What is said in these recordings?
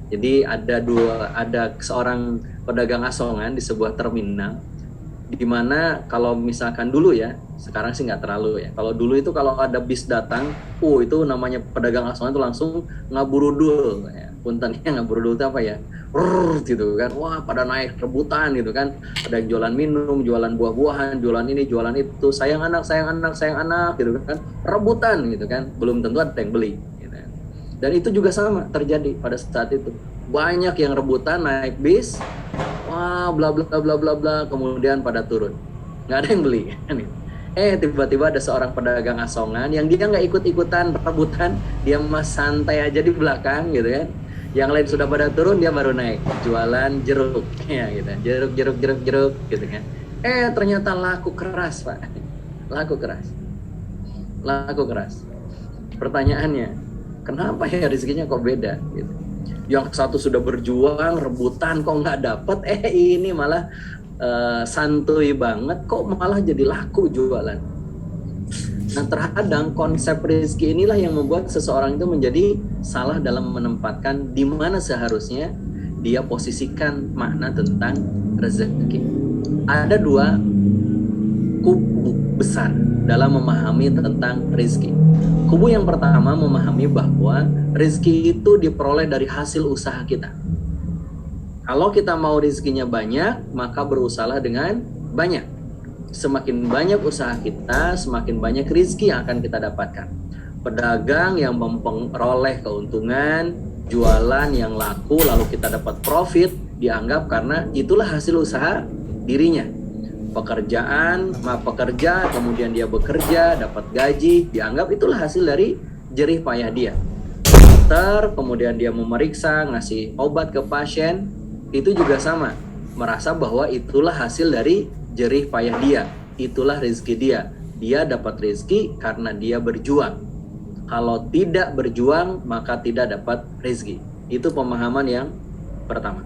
Jadi ada seorang pedagang asongan di sebuah terminal, di mana kalau misalkan dulu ya, sekarang sih nggak terlalu ya. Kalau dulu itu kalau ada bis datang, itu namanya pedagang asongan itu langsung ngaburudul. Ya. Puntennya ngaburudul itu apa ya? Gitu kan, wah pada naik rebutan gitu kan. Ada yang jualan minum, jualan buah-buahan, jualan ini, jualan itu. Sayang anak, sayang anak, sayang anak gitu kan. Rebutan gitu kan. Belum tentu ada yang beli. Gitu. Dan itu juga sama terjadi pada saat itu. Banyak yang rebutan naik bis, wah bla bla bla bla bla, kemudian pada turun, nggak ada yang beli. Tiba-tiba ada seorang pedagang asongan yang dia nggak ikut-ikutan rebutan, dia mah santai aja di belakang gitu kan. Yang lain sudah pada turun, dia baru naik jualan jeruk ya gitu, jeruk gitu kan. Ternyata laku keras Pak, laku keras. Pertanyaannya, kenapa ya rezekinya kok beda gitu? Yang satu sudah berjuang rebutan kok nggak dapet, ini malah santuy banget kok malah jadi laku jualan. Nah, terkadang konsep rezeki inilah yang membuat seseorang itu menjadi salah dalam menempatkan di mana seharusnya dia posisikan makna tentang rezeki. Ada dua kubu besar dalam memahami tentang rezeki. Kubu yang pertama memahami bahwa rezeki itu diperoleh dari hasil usaha kita. Kalau kita mau rezekinya banyak, maka berusahalah dengan banyak. Semakin banyak usaha kita, semakin banyak rezeki yang akan kita dapatkan. Pedagang yang memperoleh keuntungan, jualan yang laku, lalu kita dapat profit, dianggap karena itulah hasil usaha dirinya. Pekerja, kemudian dia bekerja, dapat gaji, dianggap itulah hasil dari jerih payah dia. Dokter, kemudian dia memeriksa, ngasih obat ke pasien, itu juga sama, merasa bahwa itulah hasil dari jerih payah dia, itulah rezeki dia. Dia dapat rezeki karena dia berjuang. Kalau tidak berjuang, maka tidak dapat rezeki. Itu pemahaman yang pertama.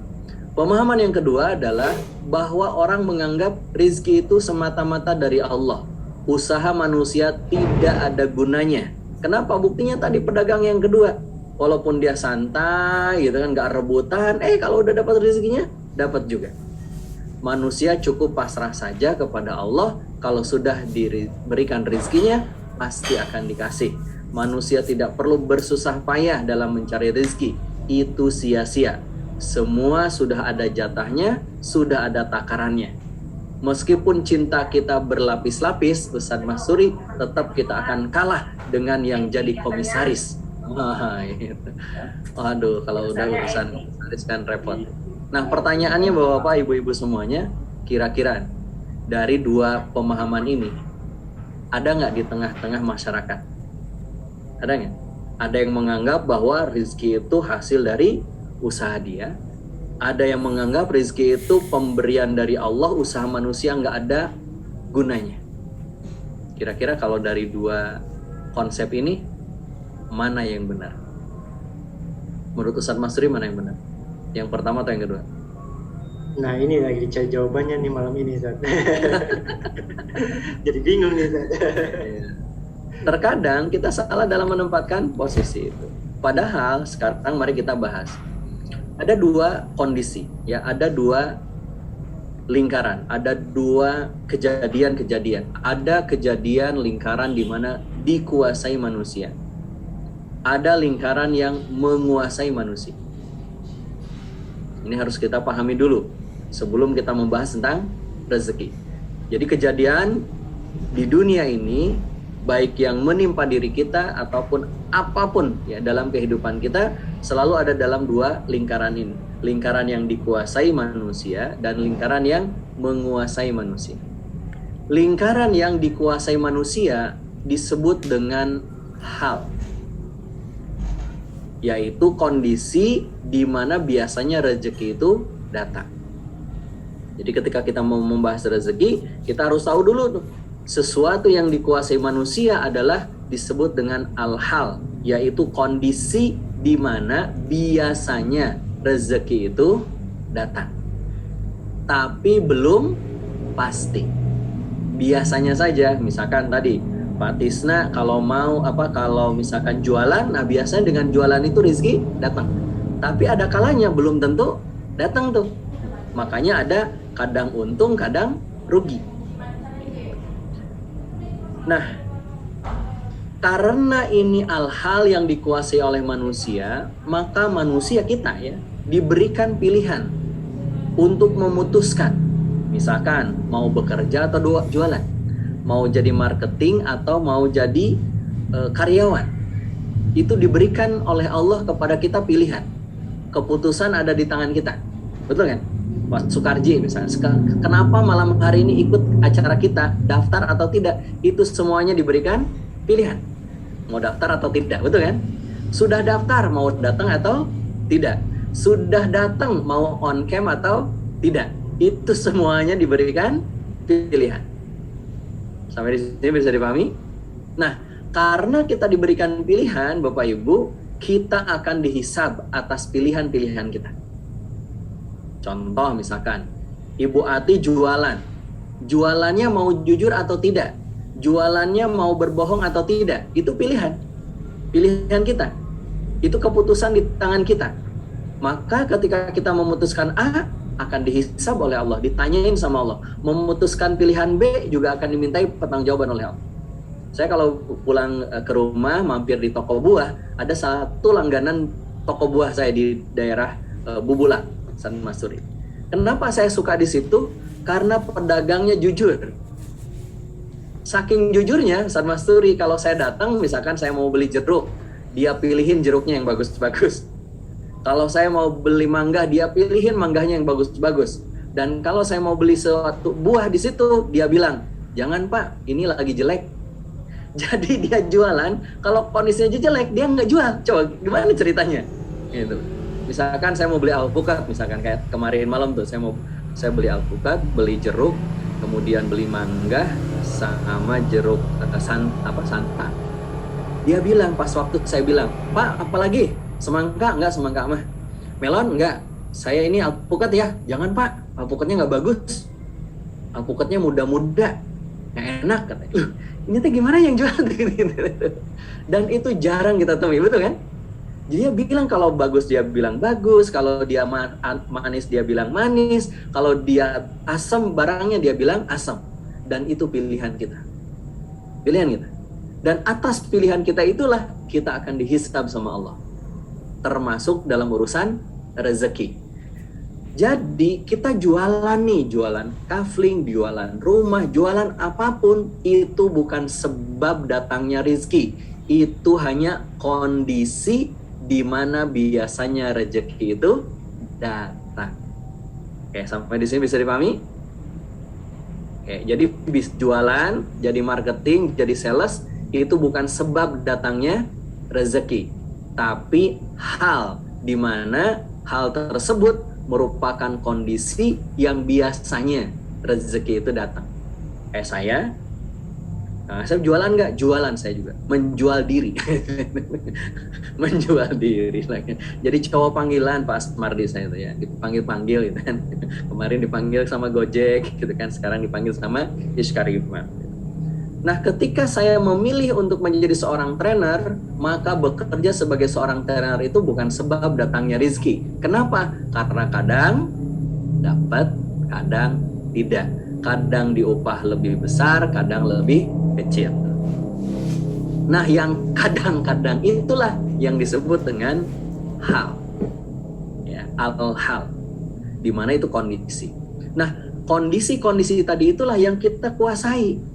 Pemahaman yang kedua adalah bahwa orang menganggap rezeki itu semata-mata dari Allah. Usaha manusia tidak ada gunanya. Kenapa? Buktinya tadi pedagang yang kedua. Walaupun dia santai gitu kan, gak rebutan, kalau udah dapat rezekinya, dapat juga. Manusia cukup pasrah saja kepada Allah. Kalau sudah diberikan rezekinya, pasti akan dikasih. Manusia tidak perlu bersusah payah dalam mencari rezeki. Itu sia-sia. Semua sudah ada jatahnya, sudah ada takarannya. Meskipun cinta kita berlapis-lapis, Ustadz Masuri, tetap kita akan kalah dengan yang jadi komisaris. Waduh, kalau udah urusan komisaris kan repot. Nah, pertanyaannya Bapak-bapak, ibu-ibu semuanya, kira-kira dari dua pemahaman ini, ada nggak di tengah-tengah masyarakat? Ada nggak? Ada yang menganggap bahwa rezeki itu hasil dari usaha dia. Ada yang menganggap rezeki itu pemberian dari Allah, usaha manusia nggak ada gunanya. Kira-kira kalau dari dua konsep ini, mana yang benar? Menurut Ustadz Masri, mana yang benar? Yang pertama atau yang kedua? Nah, ini lagi dicari jawabannya nih malam ini, Zat. Jadi bingung nih, Zat. Terkadang kita salah dalam menempatkan posisi itu. Padahal sekarang mari kita bahas. Ada dua kondisi, ya, ada dua lingkaran, ada dua kejadian-kejadian. Ada kejadian lingkaran di mana dikuasai manusia. Ada lingkaran yang menguasai manusia. Ini harus kita pahami dulu sebelum kita membahas tentang rezeki. Jadi kejadian di dunia ini, baik yang menimpa diri kita ataupun apapun ya dalam kehidupan kita, selalu ada dalam dua lingkaran ini. Lingkaran yang dikuasai manusia dan lingkaran yang menguasai manusia. Lingkaran yang dikuasai manusia disebut dengan hal, yaitu kondisi di mana biasanya rezeki itu datang. Jadi ketika kita mau membahas rezeki, kita harus tahu dulu tuh, sesuatu yang dikuasai manusia adalah disebut dengan al-hal, yaitu kondisi di mana biasanya rezeki itu datang. Tapi belum pasti. Biasanya saja, misalkan tadi Pak Tisna kalau misalkan jualan, nah biasanya dengan jualan itu rezeki datang. Tapi ada kalanya belum tentu datang tuh. Makanya ada kadang untung, kadang rugi. Nah, karena ini hal-hal yang dikuasai oleh manusia, maka manusia kita ya diberikan pilihan untuk memutuskan. Misalkan mau bekerja atau jualan, mau jadi marketing atau mau jadi karyawan. Itu diberikan oleh Allah kepada kita pilihan. Keputusan ada di tangan kita. Betul kan? Pak Sukarji misalnya, kenapa malam hari ini ikut acara kita, daftar atau tidak, itu semuanya diberikan pilihan. Mau daftar atau tidak, betul kan? Sudah daftar, mau datang atau tidak. Sudah datang, mau on cam atau tidak. Itu semuanya diberikan pilihan. Sampai di sini bisa dipahami? Nah, karena kita diberikan pilihan, Bapak Ibu, kita akan dihisab atas pilihan-pilihan kita. Contoh misalkan, Ibu Ati jualan. Jualannya mau jujur atau tidak? Jualannya mau berbohong atau tidak? Itu pilihan. Pilihan kita. Itu keputusan di tangan kita. Maka ketika kita memutuskan A, akan dihisab oleh Allah, ditanyain sama Allah. Memutuskan pilihan B juga akan dimintai pertanggungjawaban oleh Allah. Saya kalau pulang ke rumah, mampir di toko buah, ada satu langganan toko buah saya di daerah Bubula, San Masuri. Kenapa saya suka di situ? Karena pedagangnya jujur. Saking jujurnya, San Masuri, kalau saya datang, misalkan saya mau beli jeruk, dia pilihin jeruknya yang bagus-bagus. Kalau saya mau beli mangga, dia pilihin mangganya yang bagus-bagus. Dan kalau saya mau beli suatu buah di situ, dia bilang, jangan Pak, ini lagi jelek. Jadi dia jualan, kalau kondisinya jelek, dia nggak jual. Coba gimana ceritanya? Gitu. Misalkan saya mau beli alpukat, misalkan kayak kemarin malam tuh, saya beli alpukat, beli jeruk, kemudian beli mangga sama jeruk santa. Dia bilang pas waktu saya bilang, Pak, apalagi? Semangka enggak, semangka mah. Melon enggak. Saya ini alpukat ya. Jangan Pak, alpukatnya nggak bagus. Alpukatnya muda-muda, nggak enak katanya. Ini teh gimana yang jual? Dan itu jarang kita temui, betul kan? Jadi dia bilang kalau bagus dia bilang bagus, kalau dia manis dia bilang manis, kalau dia asam barangnya dia bilang asam. Dan itu pilihan kita. Pilihan kita. Dan atas pilihan kita itulah kita akan dihisab sama Allah. Termasuk dalam urusan rezeki. Jadi kita jualan nih, jualan kafling, jualan rumah, jualan apapun, itu bukan sebab datangnya rezeki. Itu hanya kondisi di mana biasanya rezeki itu datang. Oke, sampai di sini bisa dipahami? Oke, jadi jualan, jadi marketing, jadi sales, itu bukan sebab datangnya rezeki. Tapi hal di mana hal tersebut merupakan kondisi yang biasanya rezeki itu datang. Saya jualan nggak? Jualan saya juga. Menjual diri. Menjual diri. Jadi cowok panggilan Pak Mardi saya itu ya. Dipanggil-panggil gitu kan. Kemarin dipanggil sama Gojek gitu kan. Sekarang dipanggil sama Iskarima. Nah, ketika saya memilih untuk menjadi seorang trainer, maka bekerja sebagai seorang trainer itu bukan sebab datangnya rezeki. Kenapa? Karena kadang dapat, kadang tidak. Kadang diupah lebih besar, kadang lebih kecil. Nah, yang kadang-kadang itulah yang disebut dengan hal. Ya, al-hal. Di mana itu kondisi. Nah, kondisi-kondisi tadi itulah yang kita kuasai.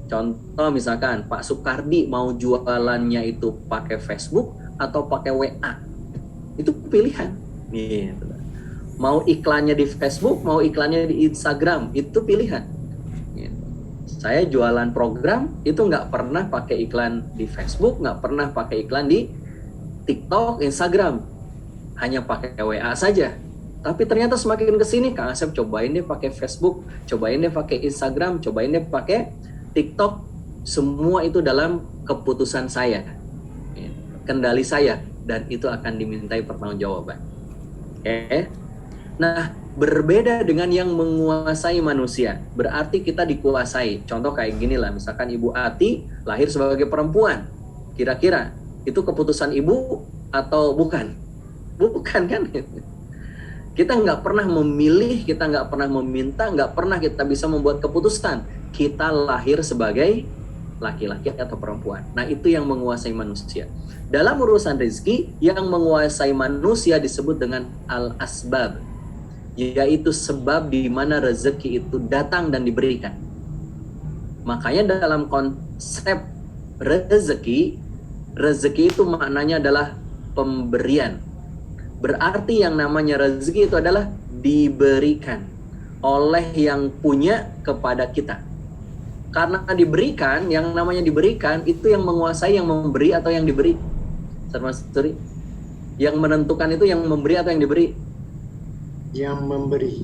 Contoh misalkan Pak Sukardi mau jualannya itu pakai Facebook atau pakai WA. Itu pilihan. Gitu. Mau iklannya di Facebook, mau iklannya di Instagram, itu pilihan. Gitu. Saya jualan program itu nggak pernah pakai iklan di Facebook, nggak pernah pakai iklan di TikTok, Instagram. Hanya pakai WA saja. Tapi ternyata semakin kesini Kang Asep cobain deh pakai Facebook, cobain deh pakai Instagram, cobain deh pakai TikTok, semua itu dalam keputusan saya, kendali saya, dan itu akan dimintai pertanggungjawaban. Oke. Nah, berbeda dengan yang menguasai manusia, berarti kita dikuasai. Contoh kayak gini lah, misalkan Ibu Ati lahir sebagai perempuan, kira-kira itu keputusan ibu atau bukan? Bukan kan? Kita nggak pernah memilih, kita nggak pernah meminta, nggak pernah kita bisa membuat keputusan. Kita lahir sebagai laki-laki atau perempuan. Nah, itu yang menguasai manusia. Dalam urusan rezeki, yang menguasai manusia disebut dengan al-asbab, yaitu sebab di mana rezeki itu datang dan diberikan. Makanya dalam konsep rezeki itu maknanya adalah pemberian. Berarti yang namanya rezeki itu adalah diberikan oleh yang punya kepada kita. Karena diberikan, yang namanya diberikan itu yang menguasai yang memberi atau yang diberi. Termasuk yang menentukan itu yang memberi atau yang diberi? Yang memberi.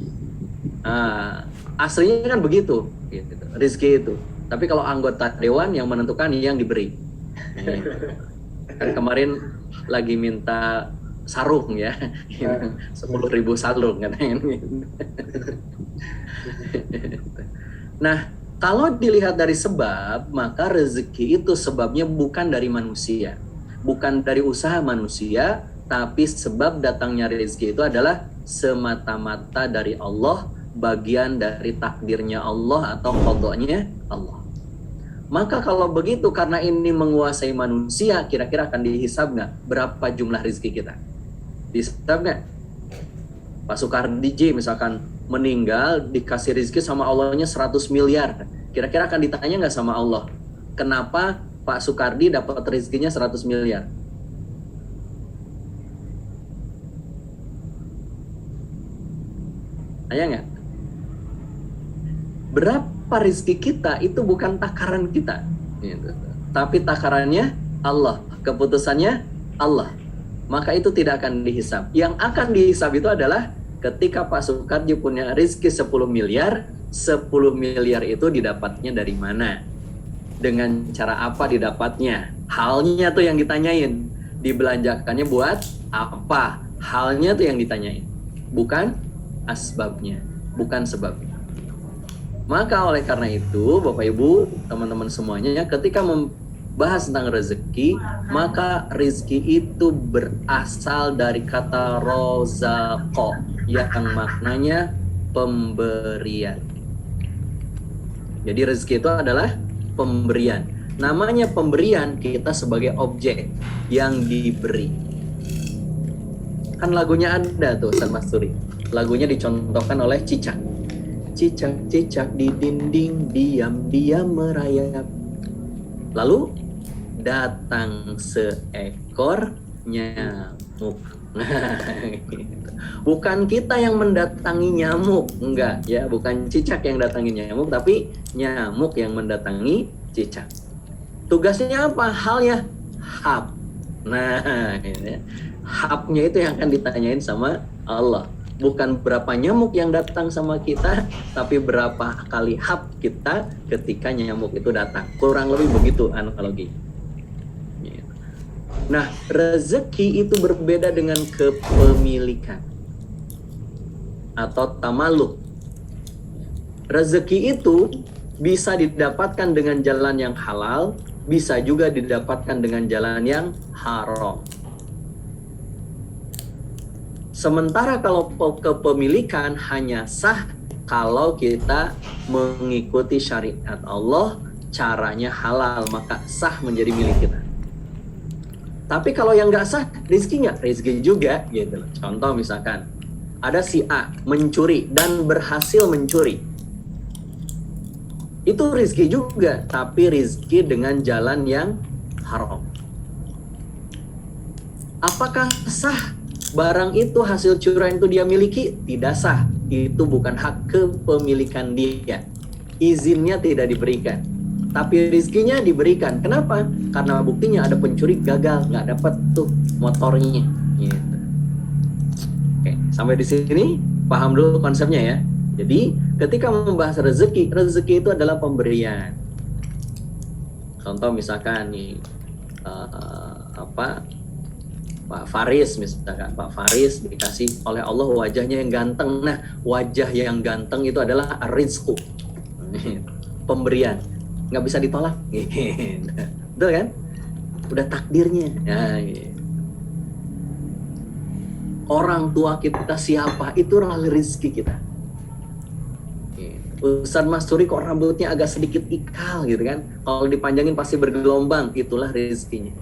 Aslinya kan begitu, gitu, rezeki itu. Tapi kalau anggota dewan yang menentukan yang diberi. Kan kemarin lagi minta sarung ya, 10.000 sarung katanya. Nah, kalau dilihat dari sebab, maka rezeki itu sebabnya bukan dari manusia, bukan dari usaha manusia, tapi sebab datangnya rezeki itu adalah semata-mata dari Allah, bagian dari takdirnya Allah atau qadanya Allah. Maka kalau begitu, karena ini menguasai manusia, kira-kira akan dihisab nggak berapa jumlah rezeki kita? Dihisab nggak? Pak Soekardi J misalkan meninggal, dikasih rezeki sama Allahnya 100 miliar. Kira-kira akan ditanya nggak sama Allah, kenapa Pak Soekardi dapat rezekinya 100 miliar? Tanya nggak? Berapa rezeki kita itu bukan takaran kita, gitu. Tapi takarannya Allah, keputusannya Allah. Maka itu tidak akan dihisab. Yang akan dihisab itu adalah ketika Pak Soekardi punya rezeki 10 miliar, 10 miliar itu didapatnya dari mana? Dengan cara apa didapatnya? Halnya tuh yang ditanyain. Dibelanjakannya buat apa? Halnya tuh yang ditanyain. Bukan asbabnya, bukan sebabnya. Maka oleh karena itu, Bapak Ibu, teman-teman semuanya, ketika membahas tentang rezeki, maka rezeki itu berasal dari kata rozaqo, yang maknanya pemberian. Jadi rezeki itu adalah pemberian. Namanya pemberian, kita sebagai objek yang diberi. Kan lagunya ada tuh, Ustaz Masturi. Lagunya dicontohkan oleh Cicak. Cicak-cicak di dinding diam-diam merayap. Lalu datang seekor nyamuk. Bukan kita yang mendatangi nyamuk, enggak ya, bukan cicak yang datangi nyamuk, tapi nyamuk yang mendatangi cicak. Tugasnya apa? Halnya hab. Nah, ini, habnya itu yang akan ditanyain sama Allah. Bukan berapa nyamuk yang datang sama kita, tapi berapa kali hab kita ketika nyamuk itu datang. Kurang lebih begitu analogi. Nah, rezeki itu berbeda dengan kepemilikan atau tamaluk. Rezeki itu bisa didapatkan dengan jalan yang halal, bisa juga didapatkan dengan jalan yang haram. Sementara kalau kepemilikan hanya sah kalau kita mengikuti syariat Allah, caranya halal, maka sah menjadi milik kita. Tapi kalau yang nggak sah, rezeki nggak? Rezeki juga, gitu. Contoh misalkan, ada si A mencuri dan berhasil mencuri. Itu rezeki juga, tapi rezeki dengan jalan yang haram. Apakah sah barang itu hasil curian itu dia miliki? Tidak sah. Itu bukan hak kepemilikan dia. Izinnya tidak diberikan. Tapi rezekinya diberikan. Kenapa? Karena buktinya ada pencuri gagal, nggak dapat tuh motornya. Gitu. Oke, sampai di sini paham dulu konsepnya ya. Jadi ketika membahas rezeki, rezeki itu adalah pemberian. Contoh misalkan nih, Pak Faris misalkan, Pak Faris dikasih oleh Allah wajahnya yang ganteng. Nah, wajah yang ganteng itu adalah rizku, pemberian, nggak bisa ditolak. Betul kan? Udah takdirnya. Nah, orang tua kita siapa, itulah rezeki kita. Ustadz Mas Suri kok rambutnya agak sedikit ikal gitu kan, kalau dipanjangin pasti bergelombang, itulah rezekinya.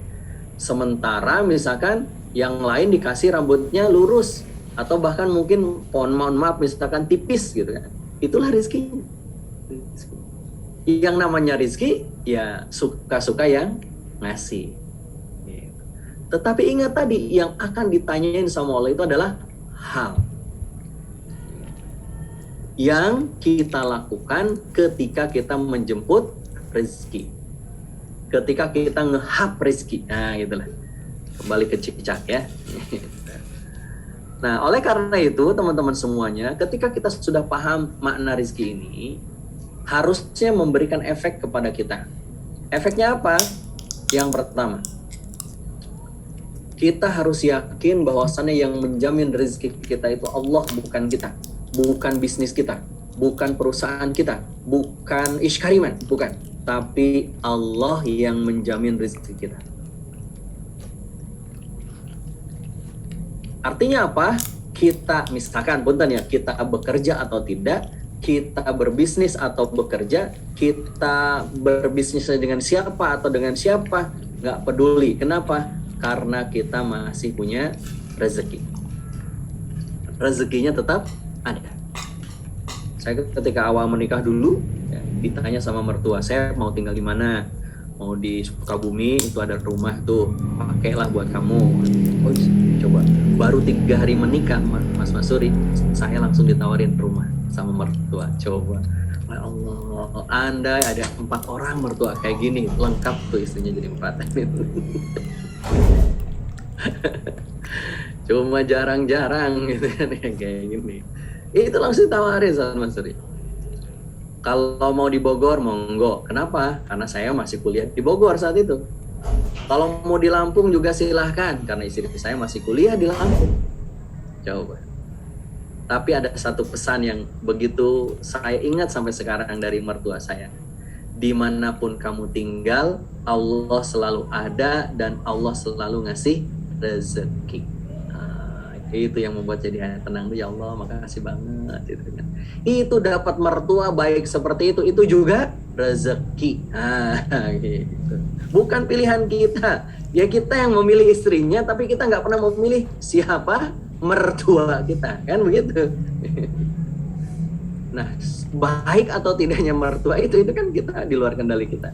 Sementara misalkan yang lain dikasih rambutnya lurus, atau bahkan mungkin mohon maaf misalkan tipis gitu kan, itulah rezekinya. Yang namanya rezeki ya suka-suka yang ngasih. Tetapi ingat tadi, yang akan ditanyain sama Allah itu adalah hal yang kita lakukan ketika kita menjemput rezeki, ketika kita ngehap rezeki. Nah itulah, kembali ke cicak ya. Nah oleh karena itu teman-teman semuanya, ketika kita sudah paham makna rezeki ini, harusnya memberikan efek kepada kita. Efeknya apa? Yang pertama, kita harus yakin bahwasannya yang menjamin rezeki kita itu Allah, bukan kita, bukan bisnis kita, bukan perusahaan kita, bukan Ishkariman, bukan, tapi Allah yang menjamin rezeki kita. Artinya apa? Kita misalkan, punten ya, kita bekerja atau tidak, kita berbisnis atau bekerja, kita berbisnis dengan siapa atau dengan siapa, nggak peduli. Kenapa? Karena kita masih punya rezeki. Rezekinya tetap ada. Saya ketika awal menikah dulu, ya, ditanya sama mertua, saya mau tinggal di mana? Mau di Sukabumi, itu ada rumah tuh, pakailah buat kamu. Oh, coba. Baru 3 hari menikah, Mas Suri, saya langsung ditawarin rumah sama mertua. Coba. Ya Allah, andai ada 4 orang mertua kayak gini, lengkap tuh istrinya jadi 4. Cuma jarang-jarang gitu kan kayak gini. Itu langsung tawarin sama Mas Suri. Kalau mau di Bogor, monggo. Kenapa? Karena saya masih kuliah di Bogor saat itu. Kalau mau di Lampung juga silahkan, karena istri saya masih kuliah di Lampung. Coba. Tapi ada satu pesan yang begitu saya ingat sampai sekarang dari mertua saya. Dimanapun kamu tinggal, Allah selalu ada dan Allah selalu ngasih rezeki. Itu yang membuat jadi hati tenang. Ya Allah, makasih banget. Itu dapat mertua baik seperti itu juga rezeki. Gitu. Bukan pilihan kita. Ya kita yang memilih istrinya, tapi kita nggak pernah memilih siapa mertua kita, kan begitu. Nah, baik atau tidaknya mertua itu kan kita di luar kendali kita.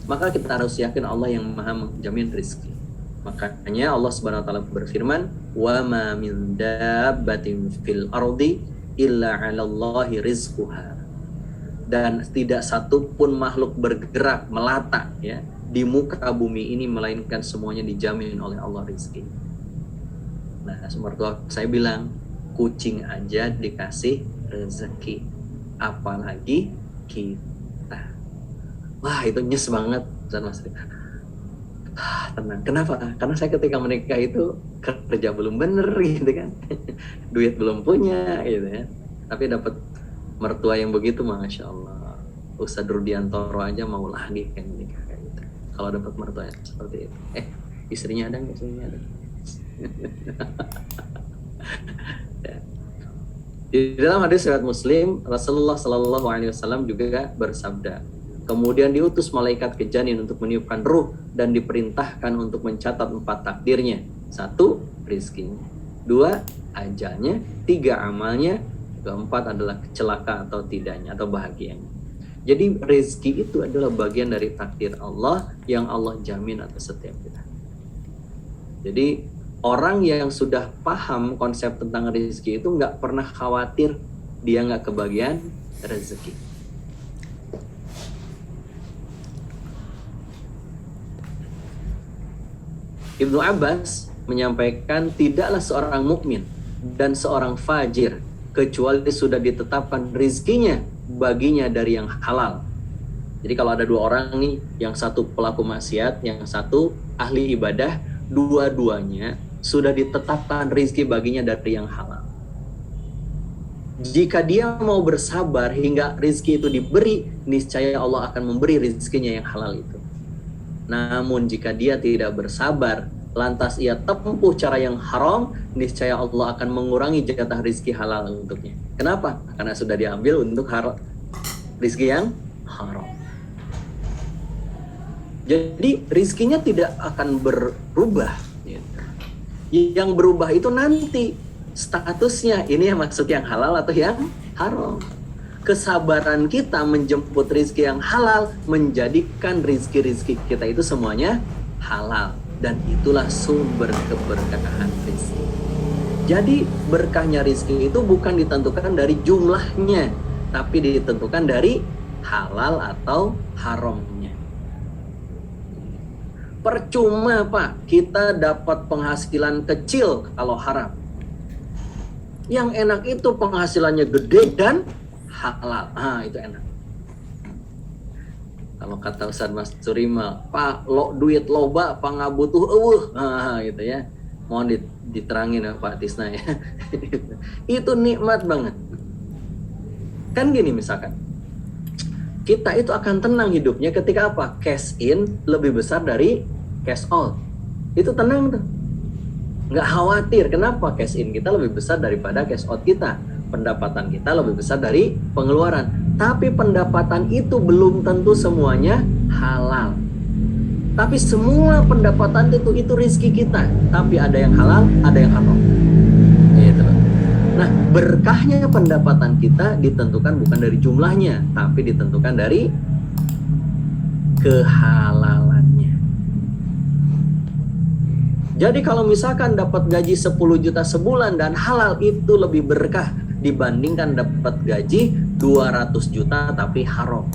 Maka kita harus yakin Allah yang Maha menjamin rezeki. Makanya Allah Subhanahu wa taala berfirman, "Wa ma min dabbatin fil ardi illa 'alallahi rizquha." Dan tidak satu pun makhluk bergerak melata ya di muka bumi ini melainkan semuanya dijamin oleh Allah rezeki. Nah, mertua saya bilang, kucing aja dikasih rezeki, apalagi kita. Wah, itu nyes banget, Mas. Tenang. Kenapa? Karena saya ketika menikah itu kerja belum bener gitu kan, duit belum punya gitu ya. Tapi dapat mertua yang begitu, masya Allah. Ustadz Rudiantoro aja mau lagi kan menikah kayak gitu. Kalau dapat mertua seperti itu. Istrinya ada nggak? Istrinya ada. Ya. Di dalam hadis riwayat Muslim, Rasulullah Shallallahu Alaihi Wasallam juga bersabda, kemudian diutus malaikat ke janin untuk meniupkan ruh dan diperintahkan untuk mencatat 4 takdirnya. 1, rizkinya. 2, ajalnya. 3, amalnya. 4 adalah celaka atau tidaknya atau bahagianya. Jadi rezeki itu adalah bagian dari takdir Allah yang Allah jamin atas setiap kita. Jadi orang yang sudah paham konsep tentang rezeki itu nggak pernah khawatir dia nggak kebagian rezeki. Ibnu Abbas menyampaikan, tidaklah seorang mukmin dan seorang fajir kecuali sudah ditetapkan rizkinya baginya dari yang halal. Jadi kalau ada 2 orang nih, yang satu pelaku maksiat, yang satu ahli ibadah, dua-duanya sudah ditetapkan rizki baginya dari yang halal. Jika dia mau bersabar hingga rizki itu diberi, niscaya Allah akan memberi rizkinya yang halal itu. Namun jika dia tidak bersabar lantas ia tempuh cara yang haram, niscaya Allah akan mengurangi jatah rizki halal untuknya. Kenapa? Karena sudah diambil untuk rizki yang haram. Jadi rizkinya tidak akan berubah. Gitu. Yang berubah itu nanti statusnya, ini yang maksud yang halal atau yang haram. Kesabaran kita menjemput rizki yang halal menjadikan rizki-rizki kita itu semuanya halal. Dan itulah sumber keberkahan rizki. Jadi berkahnya rizki itu bukan ditentukan dari jumlahnya, tapi ditentukan dari halal atau haramnya. Percuma Pak, kita dapat penghasilan kecil kalau haram. Yang enak itu penghasilannya gede dan halal. Itu enak. Kalau kata Ustaz Mas Surima, Pak, duit loba, Pak ngabutuh gitu ya. Mohon diterangin ya Pak Tisna ya. Itu nikmat banget. Kan gini misalkan, kita itu akan tenang hidupnya ketika apa? Cash in lebih besar dari cash out. Itu tenang tuh. Nggak khawatir. Kenapa? Cash in kita lebih besar daripada cash out kita. Pendapatan kita lebih besar dari pengeluaran. Tapi pendapatan itu belum tentu semuanya halal. Tapi semua pendapatan itu rizki kita. Tapi ada yang halal, ada yang haram. Gitu. Nah, berkahnya pendapatan kita ditentukan bukan dari jumlahnya, tapi ditentukan dari kehalalannya. Jadi kalau misalkan dapat gaji 10 juta sebulan dan halal, itu lebih berkah dibandingkan dapat gaji 200 juta tapi haram.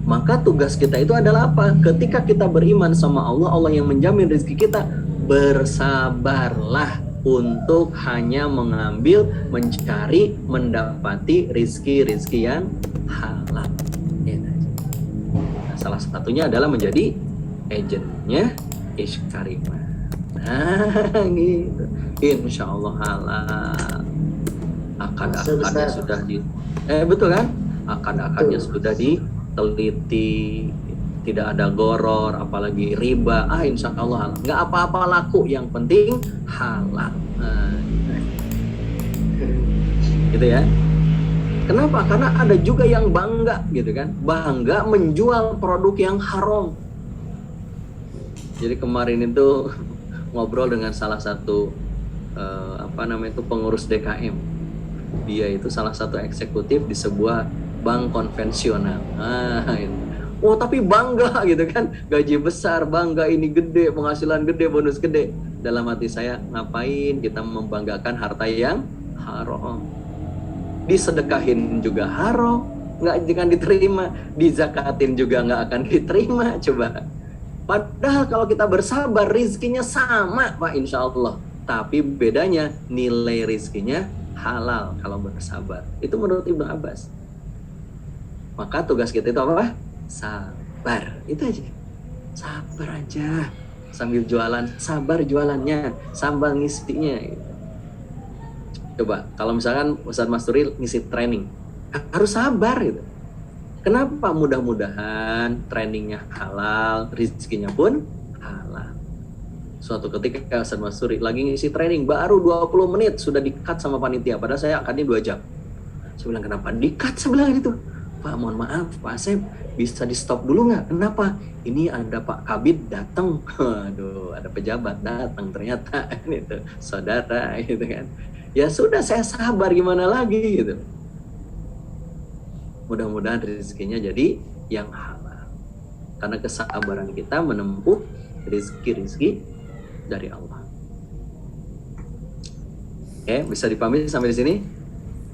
Maka tugas kita itu adalah apa? Ketika kita beriman sama Allah, Allah yang menjamin rezeki kita, bersabarlah untuk hanya mengambil, mencari, mendapati rezeki-rezeki yang halal. Nah, salah satunya adalah menjadi agentnya Ishkarimah. Nah, gitu. Insya Allah halal. Akad-akadnya sudah betul kan? Akad-akadnya sudah diteliti, tidak ada goror, apalagi riba. Insya Allah halal. Nggak apa-apa laku, yang penting halal. Gitu ya. Kenapa? Karena ada juga yang bangga, gitu kan? Bangga menjual produk yang haram. Jadi kemarin itu ngobrol dengan salah satu pengurus DKM. Dia itu salah satu eksekutif di sebuah bank konvensional. Tapi bangga gitu kan, gaji besar, bangga ini gede, penghasilan gede, bonus gede. Dalam hati saya, ngapain kita membanggakan harta yang haram? Disedekahin juga haram, nggak akan diterima. Dizakatin juga nggak akan diterima. Coba. Padahal kalau kita bersabar, rizkinya sama Pak, insya Allah. Tapi bedanya nilai rizkinya halal kalau bersabar. Itu menurut Ibnu Abbas. Maka tugas kita itu apa? Sabar. Itu aja. Sabar aja. Sambil jualan, sabar jualannya, sambil ngisinya. Coba, kalau misalkan Ustaz Masturi ngisi training, harus sabar gitu. Kenapa? Mudah-mudahan trainingnya halal, rezekinya pun halal. Suatu ketika Ustaz Masturi lagi ngisi training, baru 20 menit sudah di-cut sama panitia, padahal saya akadnya 2 jam. Saya bilang, kenapa di-cut? Saya bilang gitu. Pak, mohon maaf, Pak Asep, bisa di-stop dulu nggak? Kenapa? Ini ada Pak Kabid datang. Aduh, ada pejabat datang ternyata. Itu saudara gitu kan. Ya sudah, saya sabar, gimana lagi gitu. Mudah-mudahan rezekinya jadi yang halal. Karena kesabaran kita menempuh rezeki-rezeki dari Allah. Oke, bisa dipahami sampai di sini?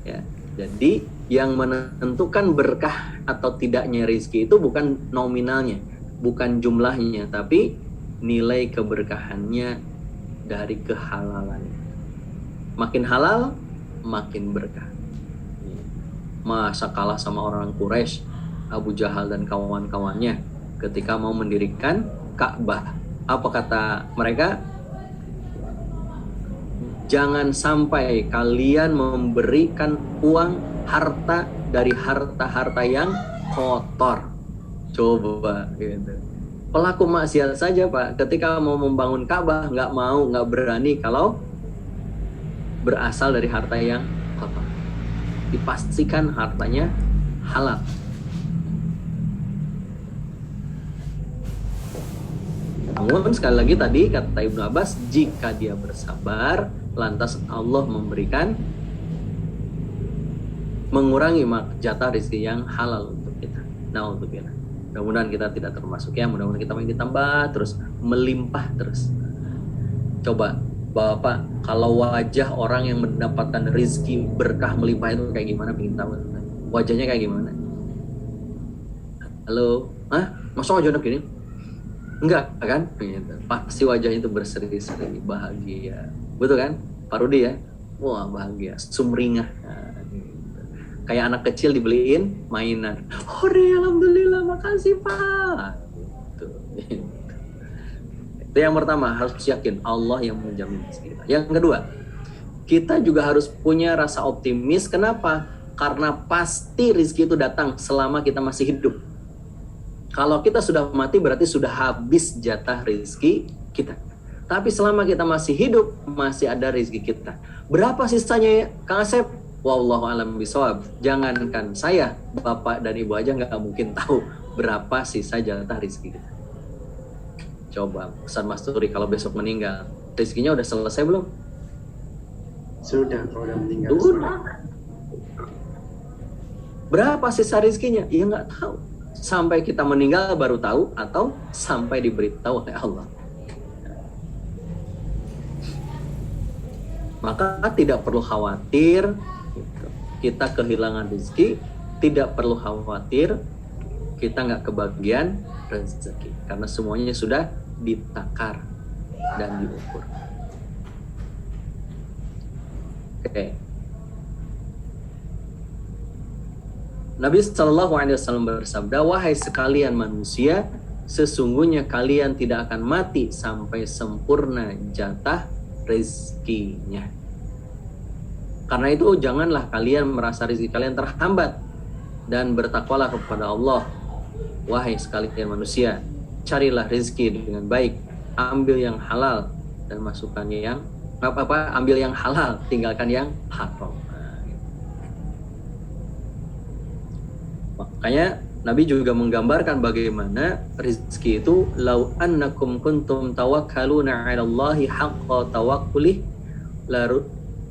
Ya. Jadi yang menentukan berkah atau tidaknya rezeki itu bukan nominalnya, bukan jumlahnya, tapi nilai keberkahannya dari kehalalannya. Makin halal, makin berkah. Masa kalah sama orang Quraisy, Abu Jahal dan kawan-kawannya ketika mau mendirikan Ka'bah. Apa kata mereka? Jangan sampai kalian memberikan uang, harta dari harta-harta yang kotor. Coba gitu. Pelaku maksiat saja Pak, ketika mau membangun Ka'bah nggak mau, nggak berani kalau berasal dari harta yang kotor. Dipastikan hartanya halal. Namun sekali lagi tadi kata Ibnu Abbas, jika dia bersabar, lantas Allah mengurangi jatah rezeki yang halal untuk kita. Na'udzubillah. Mudah-mudahan kita tidak termasuk ya, mudah-mudahan kita makin ditambah terus, melimpah terus. Coba Bapak, kalau wajah orang yang mendapatkan rezeki berkah melimpah itu kayak gimana, pengen tahu. Wajahnya kayak gimana? Halo? Hah? Masa wajahnya gini? Enggak kan? Pasti wajahnya itu berseri-seri, bahagia. Betul kan? Pak Rudi ya? Wah, bahagia, sumringah. Kayak anak kecil dibeliin mainan. Hore, alhamdulillah, makasih Pak. Itu yang pertama, harus yakin Allah yang menjamin kita. Yang kedua, kita juga harus punya rasa optimis. Kenapa? Karena pasti rezeki itu datang selama kita masih hidup. Kalau kita sudah mati berarti sudah habis jatah rezeki kita. Tapi selama kita masih hidup, masih ada rezeki kita. Berapa sisanya ya, Kang Asep? Wallahu a'lam bishawab. Jangankan saya, Bapak dan Ibu aja nggak mungkin tahu berapa sisa jatah rezeki kita. Coba Ustaz Masturi kalau besok meninggal, rezekinya udah selesai belum? Sudah, kalau udah meninggal. Sudah. Berapa sisa rezekinya? Ya nggak tahu. Sampai kita meninggal baru tahu atau sampai diberitahu oleh Allah. Maka tidak perlu khawatir kita kehilangan rezeki, tidak perlu khawatir kita nggak kebagian rezeki, karena semuanya sudah ditakar dan diukur. Oke. Nabi Shallallahu Alaihi Wasallam bersabda, wahai sekalian manusia, sesungguhnya kalian tidak akan mati sampai sempurna jatah rezekinya. Karena itu janganlah kalian merasa rezeki kalian terhambat, dan bertakwalah kepada Allah. Wahai sekalian manusia, carilah rezeki dengan baik, ambil yang halal dan masukkan yang ambil yang halal, tinggalkan yang haram. Makanya Nabi juga menggambarkan bagaimana rezeki itu, lau annakum kuntum tawakkaluna 'ala Allahi haqqa tawakkuli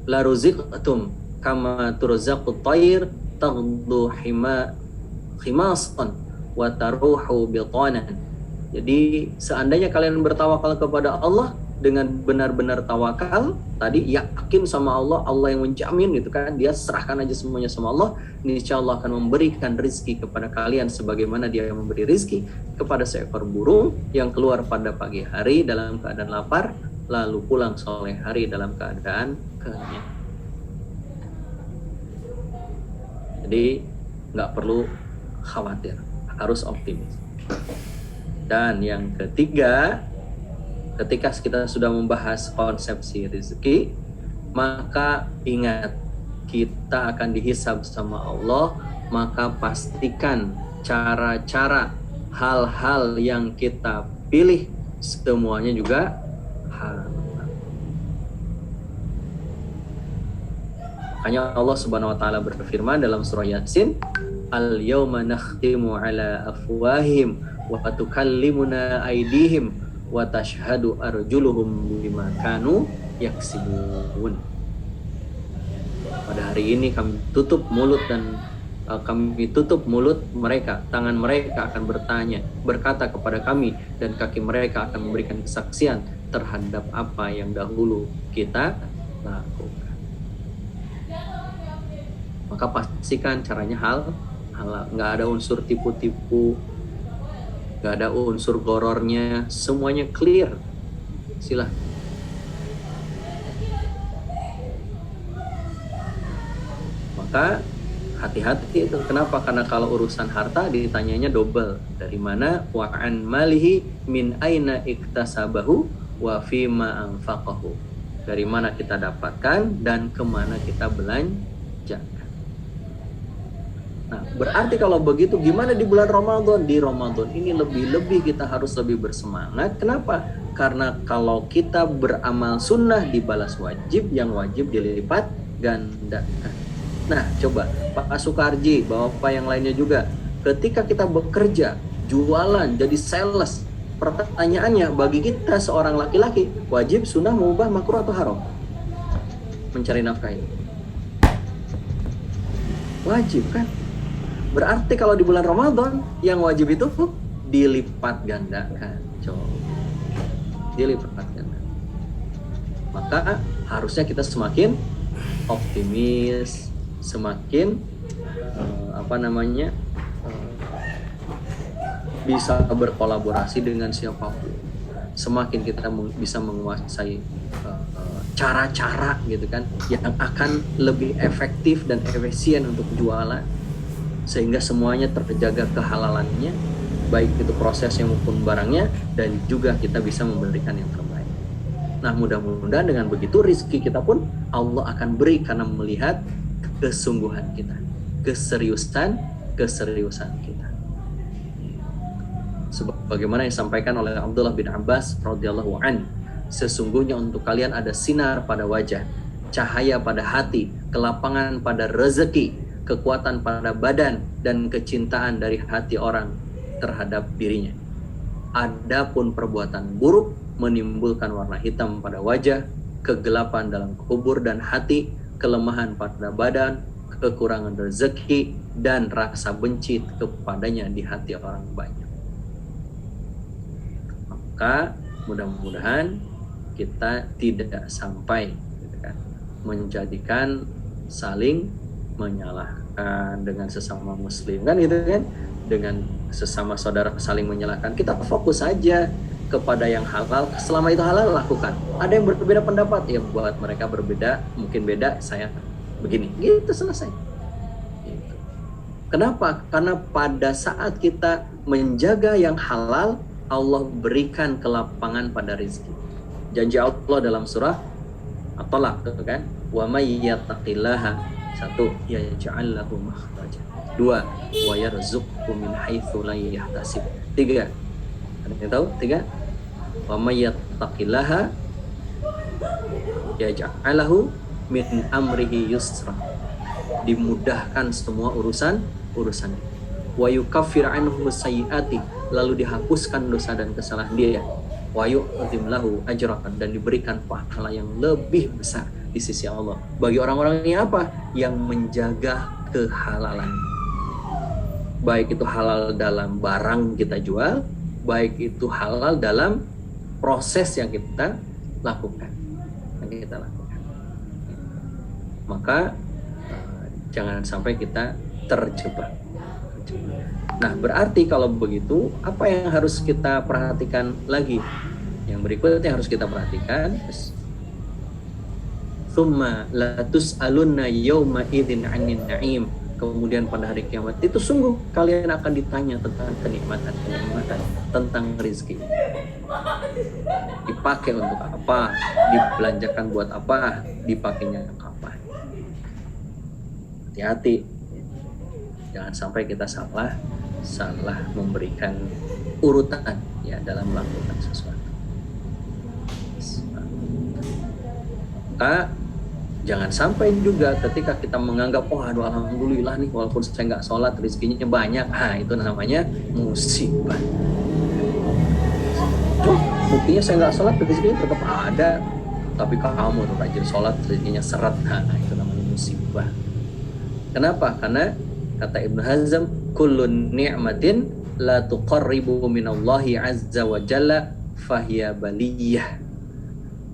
la ruziqtum kama turzaqut tayr taghdu khimasan wa taruhu bitanan. Jadi seandainya kalian bertawakal kepada Allah dengan benar-benar tawakal, tadi yakin sama Allah, Allah yang menjamin gitu kan, dia serahkan aja semuanya sama Allah, insya Allah akan memberikan rizki kepada kalian sebagaimana dia yang memberi rizki kepada seekor burung yang keluar pada pagi hari dalam keadaan lapar, lalu pulang sore hari dalam keadaan kenyang. Jadi nggak perlu khawatir, harus optimis. Dan yang ketiga, ketika kita sudah membahas konsepsi rezeki, maka ingat kita akan dihisab sama Allah, maka pastikan cara-cara hal-hal yang kita pilih semuanya juga halal. Makanya Allah Subhanahu wa taala berfirman dalam surah Yasin, al-yauma nakhtimu ala afwahim wa tukallimuna aydihim wa tashhadu arjuluhum bima kanu yaksibun. Pada hari ini kami tutup mulut mereka, tangan mereka akan berkata kepada kami, dan kaki mereka akan memberikan kesaksian terhadap apa yang dahulu kita lakukan. Maka pastikan caranya halal, nggak ada unsur tipu-tipu, nggak ada unsur gorornya, semuanya clear. Silahkan. Maka hati-hati itu. Kenapa? Karena kalau urusan harta ditanyanya double. Dari mana? Wa an malihi min aina iktasabahu wa fima anfaqahu. Dari mana kita dapatkan dan kemana kita belanjakan. Nah, berarti kalau begitu gimana di bulan Ramadan? Di Ramadan ini lebih-lebih kita harus lebih bersemangat. Kenapa? Karena kalau kita beramal sunnah dibalas wajib, yang wajib dilipat gandakan. Nah, coba Pak Sukarji, Bapak yang lainnya juga, ketika kita bekerja, jualan, jadi sales, pertanyaannya bagi kita seorang laki-laki, wajib, sunnah, mubah, makruh atau haram? Mencari nafkah ini. Wajib kan? Berarti kalau di bulan Ramadan yang wajib itu dilipat gandakan. Coba. Dilipat gandakan. Maka harusnya kita semakin optimis, semakin bisa berkolaborasi dengan siapapun. Semakin kita bisa menguasai cara-cara gitu kan yang akan lebih efektif dan efisien untuk jualan, sehingga semuanya terjaga kehalalannya, baik itu prosesnya maupun barangnya, dan juga kita bisa memberikan yang terbaik. Nah, mudah-mudahan dengan begitu rezeki kita pun Allah akan beri karena melihat kesungguhan kita, keseriusan kita. Sebagaimana yang disampaikan oleh Abdullah bin Abbas radhiyallahu anhu, sesungguhnya untuk kalian ada sinar pada wajah, cahaya pada hati, kelapangan pada rezeki, kekuatan pada badan, dan kecintaan dari hati orang terhadap dirinya. Adapun perbuatan buruk menimbulkan warna hitam pada wajah, kegelapan dalam kubur dan hati, kelemahan pada badan, kekurangan rezeki, dan rasa benci kepadanya di hati orang banyak. Maka mudah-mudahan kita tidak sampai gitu kan, menjadikan saling menyalahkan dengan sesama muslim kan gitu kan, dengan sesama saudara saling menyalahkan. Kita fokus saja kepada yang halal, selama itu halal lakukan. Ada yang berbeda pendapat, ya buat mereka berbeda, mungkin beda, saya begini, gitu selesai gitu. Kenapa? Karena pada saat kita menjaga yang halal, Allah berikan kelapangan pada rezeki. Janji Allah dalam surah At-Talaq kan, wa may yattaqillaha, satu, yaj'al lahu makhraja. Dua, wa yarzuqhu min haitsu la yahtasib. Tiga, ada yang tahu? Tiga, wa may yattaqillaha yaj'al lahu min amrihi yusra. Dimudahkan semua urusan. Wa yukaffir anhu sayyiati, lalu dihapuskan dosa dan kesalahan dia. Wa yu'zim lahu ajran, dan diberikan pahala yang lebih besar di sisi Allah bagi orang-orang ini apa? Yang menjaga kehalalan. Baik itu halal dalam barang kita jual, baik itu halal dalam proses yang kita lakukan. Maka jangan sampai kita terjebak. Nah, berarti kalau begitu, apa yang harus kita perhatikan lagi? Yang berikutnya harus kita perhatikan, tsumma la tus'alunna yawma idzin 'anil na'im. Kemudian pada hari kiamat itu sungguh kalian akan ditanya tentang kenikmatan, tentang rezeki. Dipakai untuk apa? Dibelanjakan buat apa? Dipakainya kapan? Hati-hati. Jangan sampai kita salah memberikan urutan ya dalam melakukan sesuatu. Maka jangan sampai juga ketika kita menganggap aduh alhamdulillah nih walaupun saya nggak sholat rezekinya banyak, itu namanya musibah. Buktinya saya nggak sholat rezekinya tetap ada, tapi kamu tuh rajin sholat rezekinya seret, itu namanya musibah. Kenapa? Karena kata Ibnu Hazm, kullun ni'matin la tuqarribu minallahi azza wa jalla fahiya baliyah.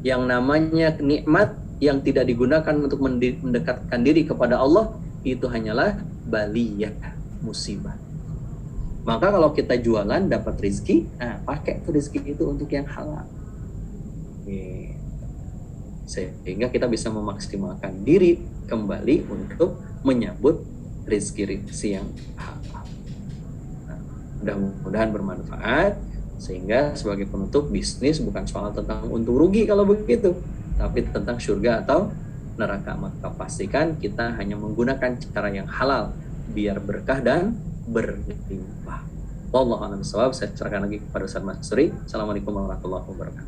Yang namanya nikmat yang tidak digunakan untuk mendekatkan diri kepada Allah, itu hanyalah baliyah, musibah. Maka kalau kita jualan dapat rezeki, pakai tuh rezeki itu untuk yang halal. Sehingga kita bisa memaksimalkan diri kembali untuk menyambut rezeki yang halal. Mudah-mudahan bermanfaat, sehingga sebagai penutup, bisnis bukan soal tentang untung rugi kalau begitu, tapi tentang surga atau neraka. Maka pastikan kita hanya menggunakan cara yang halal biar berkah dan berlimpah. Wallahu a'lam bishawab. Saya serahkan lagi kepada Ustaz Mansuri. Assalamualaikum warahmatullahi wabarakatuh.